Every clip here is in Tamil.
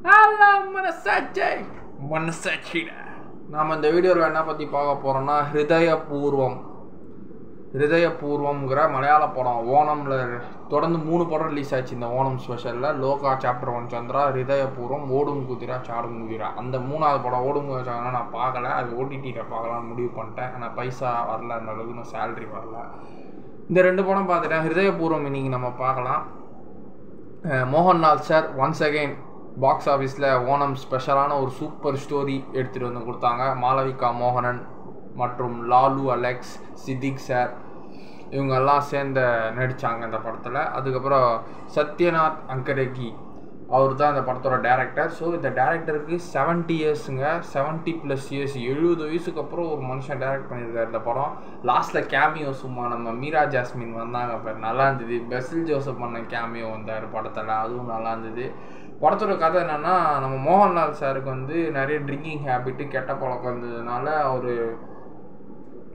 ஹலோ மனசாட்சிடா. நாம் இந்த வீடியோவில் என்ன பற்றி பார்க்க போகிறோம்னா ஹிருதயபூர்வம்ங்கிற மலையாள படம். ஓணமில் தொடர்ந்து 3 படம் ரிலீஸ் ஆச்சு இந்த ஓணம் ஸ்பெஷலில். லோகா சாப்டர் 1 சந்திரா, ஹிருதயபூர்வம், ஓடும் குதிரா சாடும் குதிரா. அந்த 3வது படம் ஓடும் குதிரா நான் பார்க்கல, அது ஓடிடியில் பார்க்கலான்னு முடிவு பண்ணிட்டேன். ஆனால் பைசா வரல, அந்த அளவுக்கு நான் சேலரி வரல. இந்த 2 படம் பார்த்துட்டேன். ஹிருதயபூர்வம் இன்றைக்கி நம்ம பார்க்கலாம். Mohanlal sir once again box ஆஃபீஸில் ஓணம் ஸ்பெஷலான ஒரு சூப்பர் ஸ்டோரி எடுத்துகிட்டு வந்து கொடுத்தாங்க. மாளவிகா மோகனன் மற்றும் லாலு அலெக்ஸ், சித்திக் சார் இவங்கெல்லாம் சேர்ந்து நடித்தாங்க இந்த படத்தில். அதுக்கப்புறம் சத்யநாத் அங்கரேகி அவர் தான் இந்த படத்தோட டேரக்டர். ஸோ இந்த டேரக்டருக்கு 70 இயர்ஸுங்க, 70+ இயர்ஸ், 70 வயசுக்கு அப்புறம் ஒரு மனுஷன் டேரக்ட் பண்ணியிருக்காரு இந்த படம். லாஸ்ட்டில் கேமியோ சும்மா நம்ம மீரா ஜாஸ்மின் வந்தாங்க, இப்போ நல்லா இருந்தது. பெசில் ஜோசப் பண்ண கேமியோ வந்தார் படத்தில், அதுவும் நல்லா இருந்தது. படத்தோட கதை என்னென்னா, நம்ம மோகன்லால் சாருக்கு வந்து நிறைய ட்ரிங்கிங் ஹேபிட்டு, கெட்ட பழக்கம் இருந்ததுனால அவர்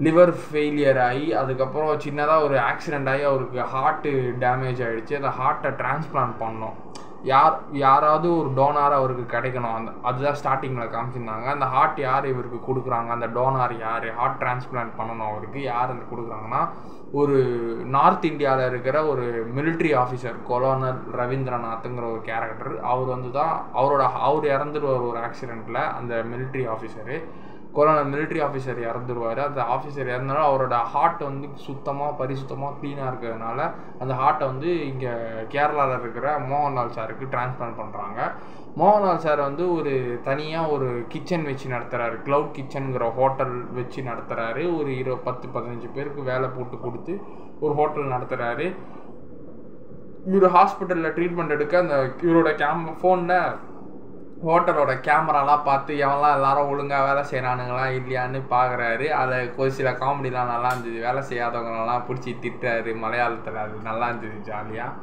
லிவர் ஃபெயிலியர் ஆகி அதுக்கப்புறம் சின்னதாக ஒரு ஆக்சிடெண்ட் ஆகி அவருக்கு ஹார்ட்டு டேமேஜ் ஆகிடுச்சு. அந்த ஹார்ட்டை டிரான்ஸ்பிளான்ட் பண்ணோம். யாராவது ஒரு டோனார் அவருக்கு கிடைக்கணும், அதுதான் ஸ்டார்டிங்கில் காமிச்சிருந்தாங்க. அந்த ஹார்ட் யார் இவருக்கு கொடுக்குறாங்க, அந்த டோனார் யார், ஹார்ட் டிரான்ஸ்பிளான்ட் பண்ணணும் அவருக்கு யார் அந்த கொடுக்குறாங்கன்னா, ஒரு நார்த் இந்தியாவில் இருக்கிற ஒரு மிலிட்ரி ஆஃபீஸர் கொலோனல் ரவீந்திரநாத்ங்கிற ஒரு கேரக்டர். அவர் வந்து தான் அவர் இறந்துடுவார் ஒரு ஆக்சிடெண்ட்டில். அந்த military officer colonel military officer இறந்துருவார். அந்த ஆஃபீஸர் இறந்தாலும் அவரோட ஹார்ட் வந்து பரிசுத்தமாக க்ளீனாக இருக்கிறதுனால அந்த ஹார்ட்டை வந்து இங்கே கேரளாவில் இருக்கிற மோகன்லால் சாருக்கு டிரான்ஸ்பிளான்ட் பண்ணுறாங்க. மோகன்லால் சார் வந்து ஒரு தனியாக ஒரு கிச்சன் வச்சு நடத்துகிறாரு, க்ளவுட் கிச்சனுங்கிற ஹோட்டல் வச்சு நடத்துகிறாரு. ஒரு 10-15 பேருக்கு வேலை போட்டு கொடுத்து ஒரு ஹோட்டல் நடத்துகிறாரு. இவர் ஹாஸ்பிட்டலில் ட்ரீட்மெண்ட் எடுக்க அந்த இவரோட ஃபோனில் ஹோட்டலோட கேமராலாம் பார்த்து எவன்லாம் எல்லாரும் ஒழுங்காக வேலை செய்கிறானுங்களா இல்லையான்னு பார்க்குறாரு. அதில் ஒரு சில காமெடிலாம் நல்லா இருந்தது. வேலை செய்யாதவங்களெல்லாம் பிடிச்சி திட்டுறாரு மலையாளத்தில், அது நல்லா இருந்தது ஜாலியாக.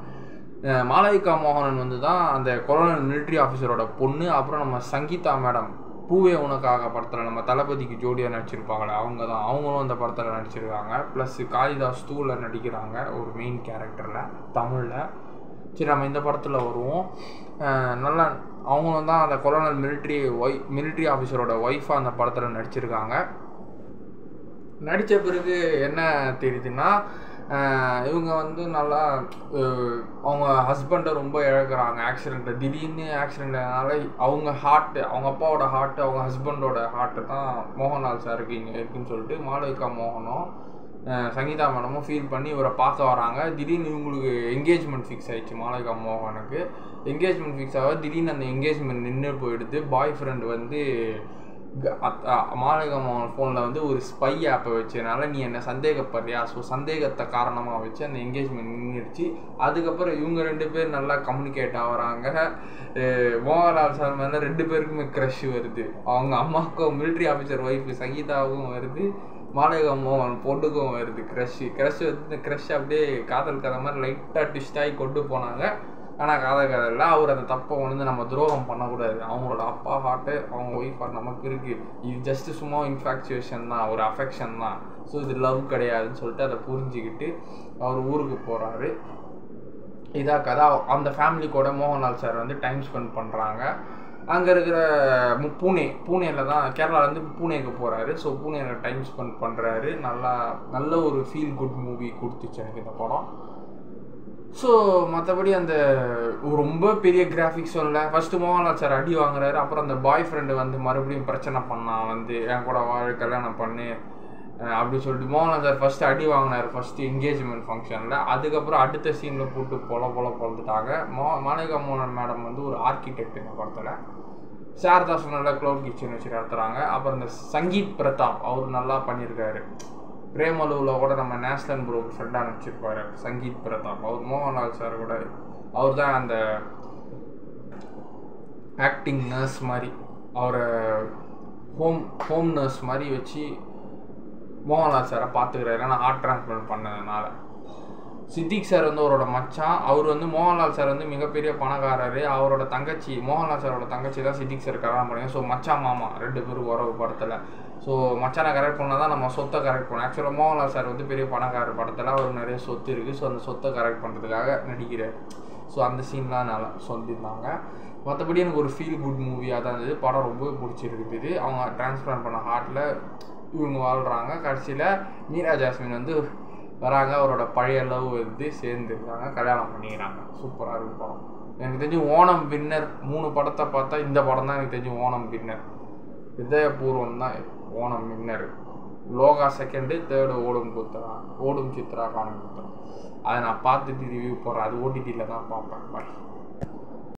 மாளவிகா மோகனன் வந்து தான் அந்த கொலோனல் மிலிட்ரி ஆஃபீஸரோட பொண்ணு. அப்புறம் நம்ம சங்கீதா மேடம் பூவே உனக்காக படத்தில் நம்ம தளபதிக்கு ஜோடியாக நடிச்சிருப்பாங்களே அவங்களும் அந்த படத்தில் நடிச்சிருக்காங்க. ப்ளஸ் காளிதாஸ் 2ல் நடிக்கிறாங்க ஒரு மெயின் கேரக்டரில் தமிழில். சரி, நம்ம இந்த படத்தில் வருவோம். நல்லா அவங்களும் தான் அந்த கொலோனல் மிலிட்ரி ஆஃபீஸரோட ஒய்ஃபாக அந்த படத்தில் நடிச்சிருக்காங்க. நடித்த பிறகு என்ன தெரியுதுன்னா, இவங்க வந்து நல்லா அவங்க ஹஸ்பண்டை ரொம்ப இழக்கிறாங்க ஆக்சிடெண்ட்டில். திடீர்னு ஆக்சிடெண்ட்னால அவங்க அப்பாவோட ஹார்ட்டு, அவங்க ஹஸ்பண்டோட ஹார்ட்டு தான் மோகன்லால் சாருக்கு இங்கே இருக்குதுன்னு சொல்லிட்டு மாளவிகா மோகனும் சங்கீதா மேடமும் ஃபீல் பண்ணி இவரை பார்க்க வராங்க. திடீர்னு இவங்களுக்கு என்கேஜ்மெண்ட் ஃபிக்ஸ் ஆகிடுச்சு. மாளவிகா மோகனுக்கு என்கேஜ்மெண்ட் ஃபிக்ஸ் ஆக திடீர்னு அந்த என்கேஜ்மெண்ட் நின்று போயிடுது. பாய் ஃப்ரெண்டு வந்து மாளவிகா மோகன் ஃபோனில் வந்து ஒரு ஸ்பை ஆப்பை வச்சதுனால நீ என்னை சந்தேகப்படுறியா, ஸோ சந்தேகத்தை காரணமாக வச்சு அந்த என்கேஜ்மெண்ட் நின்றுடுச்சு. அதுக்கப்புறம் இவங்க 2 பேர் நல்லா கம்யூனிகேட் ஆகிறாங்க. மோகன்லால் சார் மேலே 2 பேருக்குமே க்ரஷ் வருது. அவங்க அம்மாவுக்கும் மிலிட்ரி ஆஃபீஸர் ஒய்ஃபு சங்கீதாவுக்கும் வருது, மாளவிகா மோகன் பொண்ணுக்கும் வருது க்ரஷ் வந்து இந்த க்ரஷ் அப்படியே காதல் கதை மாதிரி லைட்டாக ட்விஸ்டாகி கொண்டு போனாங்க. ஆனால் காதல் கதை இல்லை. அவர் அந்த தப்பை உணர்ந்து நம்ம துரோகம் பண்ணக்கூடாது, அவங்களோட அப்பா ஹார்ட்டு அவங்க ஒய்ஃப் ஹார்ட் நமக்கு இருக்குது, இது ஜஸ்ட்டு சும்மா இன்ஃபேக்சுவேஷன் தான், ஒரு அஃபெக்ஷன் தான், ஸோ இது லவ் கிடையாதுன்னு சொல்லிட்டு அதை புரிஞ்சுக்கிட்டு அவர் ஊருக்கு போகிறாரு. இதாக கதை. அந்த ஃபேமிலி கூட மோகன்லால் சார் வந்து டைம் ஸ்பெண்ட் பண்ணுறாங்க. அங்கே இருக்கிற பூனேயில் தான், கேரளாலேருந்து பூனேக்கு போகிறாரு. ஸோ பூனேயில் டைம் ஸ்பெண்ட் பண்ணுறாரு. நல்ல ஒரு ஃபீல் குட் மூவி கொடுத்துச்சு எனக்கு இந்த படம். ஸோ மற்றபடி அந்த ரொம்ப பெரிய கிராஃபிக்ஸ் இல்லை. ஃபஸ்ட்டு மோகன்லால் சார் அடி வாங்குறாரு. அப்புறம் அந்த பாய் ஃப்ரெண்டு வந்து மறுபடியும் பிரச்சனை பண்ணான், வந்து என் கூட கல்யாணம் பண்ணு அப்படின்னு சொல்லிட்டு மோகன்லால் சார் ஃபஸ்ட்டு அடி வாங்கினார் ஃபஸ்ட்டு என்கேஜ்மெண்ட் ஃபங்க்ஷனில். அதுக்கப்புறம் அடுத்த சீனில் போட்டு பொழுதுட்டாங்க. மாளவிகா மோகன் மேடம் வந்து ஒரு ஆர்கிடெக்ட் இந்த படத்தில். சாரதா சொன்னால க்ளவுட் கிச்சன் வச்சு நடத்துகிறாங்க. அப்புறம் இந்த சங்கீத் பிரதாப் அவர் நல்லா பண்ணியிருக்காரு. பிரேமலுவில் கூட நம்ம நேஷனல் ப்ரோ ஃப்ரெண்டாக நடிச்சிருப்பார் சங்கீத் பிரதாப். அவர் மோகன்லால் சார் கூட அவர் தான் அந்த ஆக்டிங் நர்ஸ் மாதிரி, அவரை ஹோம் நர்ஸ் மாதிரி வச்சு மோகன்லால் சாரை பார்த்துக்கிறாரு. ஏன்னா ஹார்ட் டிரான்ஸ்பிளான்ட் பண்ணதுனால. சித்திக் சார் வந்து அவரோட மச்சான். அவர் வந்து மோகன்லால் சார் வந்து மிகப்பெரிய பணக்காரர். அவரோட தங்கச்சி, மோகன்லால் சாரோட தங்கச்சி தான் சித்திக் சார் கல்யாணம் பண்ணுங்க. ஸோ மச்சான் மாமா 2 பேரும் உறவு படத்தில். ஸோ மச்சானை கரெக்ட் பண்ணால் தான் நம்ம சொத்தை கரெக்ட் பண்ணோம். ஆக்சுவலாக மோகன்லால் சார் வந்து பெரிய பணக்காரர் படத்தில் அவருக்கு நிறைய சொத்து இருக்குது. ஸோ அந்த சொத்தை கரெக்ட் பண்ணுறதுக்காக நடிக்கிறார். ஸோ அந்த சீன்லாம் நல்லா சொல்லியிருந்தாங்க. மற்றபடி எனக்கு ஒரு ஃபீல் குட் மூவியாக தான் இருந்தது. படம் ரொம்ப பிடிச்சிருக்குது. அவங்க டிரான்ஸ்பிளான்ட் பண்ண ஹார்ட்டில் இவங்க வாழ்கிறாங்க. கடைசியில் மீரா ஜாஸ்மின் வந்து வராங்க, அவரோட பழைய லவ் வந்து சேர்ந்துருக்காங்க, கல்யாணம் பண்ணிக்கிறாங்க. சூப்பராக இருக்கும் படம். எனக்கு தெரிஞ்சு ஓணம் வின்னர் 3 படத்தை பார்த்தா இந்த படம் தான் எனக்கு தெரிஞ்சு ஓணம் வின்னர். இதயபூர்வம் தான் ஓணம் வின்னர். லோகா செகண்டு, தேர்டு ஓடும் சித்ரா காணும் சித்ரா. அதை நான் பார்த்துட்டு ரிவ்யூ போடுறேன். அது ஓடிடியில் தான் பார்ப்பேன். பாய்.